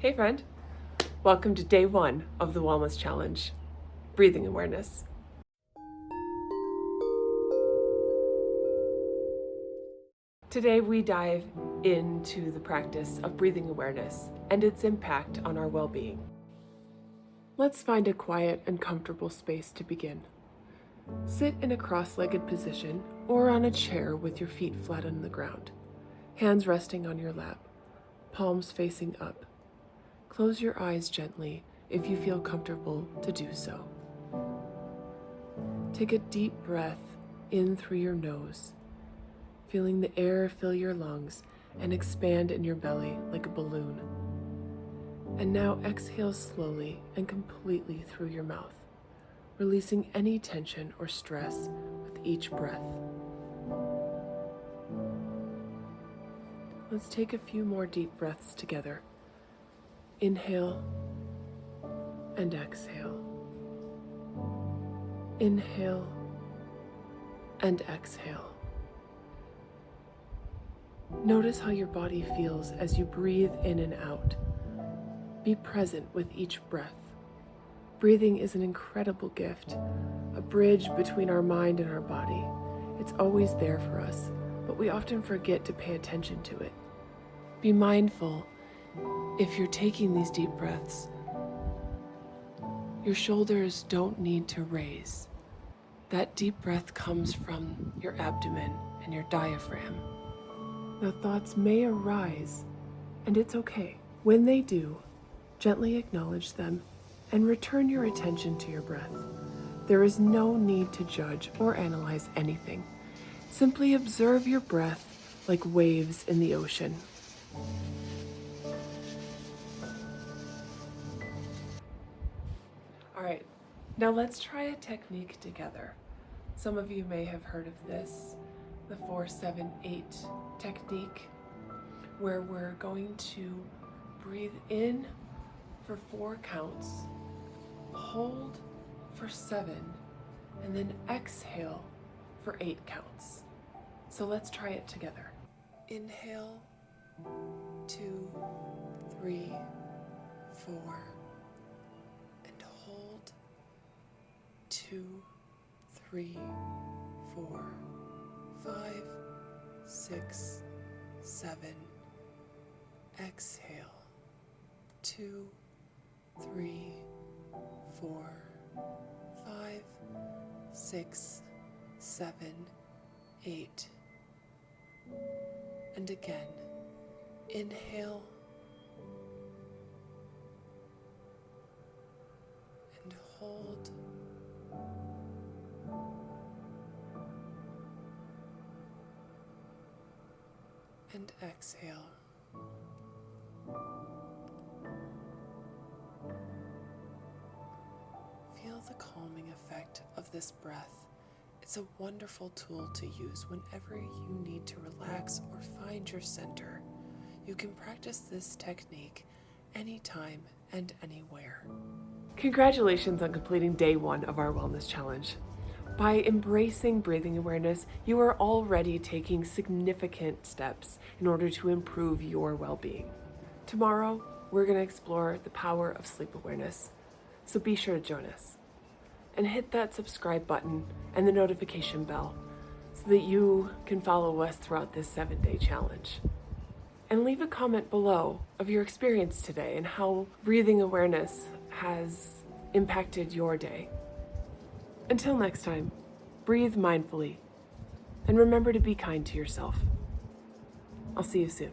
Hey friend, welcome to day 1 of the Wellness Challenge, breathing awareness. Today we dive into the practice of breathing awareness and its impact on our well-being. Let's find a quiet and comfortable space to begin. Sit in a cross-legged position or on a chair with your feet flat on the ground, hands resting on your lap, palms facing up. Close your eyes gently if you feel comfortable to do so. Take a deep breath in through your nose, feeling the air fill your lungs and expand in your belly like a balloon. And now exhale slowly and completely through your mouth, releasing any tension or stress with each breath. Let's take a few more deep breaths together. Inhale and exhale. Inhale and exhale. Notice how your body feels as you breathe in and out. Be present with each breath. Breathing is an incredible gift, a bridge between our mind and our body. It's always there for us, but we often forget to pay attention to it. Be mindful. If you're taking these deep breaths, your shoulders don't need to raise. That deep breath comes from your abdomen and your diaphragm. The thoughts may arise, and it's okay. When they do, gently acknowledge them and return your attention to your breath. There is no need to judge or analyze anything. Simply observe your breath like waves in the ocean. All right, now let's try a technique together. Some of you may have heard of this, the 4-7-8 technique, where we're going to breathe in for 4 counts, hold for 7, and then exhale for 8 counts. So let's try it together. Inhale, 2, 3, 4. Hold 2, 3, 4, 5, 6, 7. Exhale 2, 3, 4, 5, 6, 7, 8. And again, inhale and hold. And exhale. Feel the calming effect of this breath. It's a wonderful tool to use whenever you need to relax or find your center. You can practice this technique anytime and anywhere. Congratulations on completing day 1 of our Wellness Challenge. By embracing breathing awareness, you are already taking significant steps in order to improve your well-being. Tomorrow, we're going to explore the power of sleep awareness, so be sure to join us. And hit that subscribe button and the notification bell so that you can follow us throughout this 7-day challenge. And leave a comment below of your experience today and how breathing awareness has impacted your day. Until next time, breathe mindfully and remember to be kind to yourself. I'll see you soon.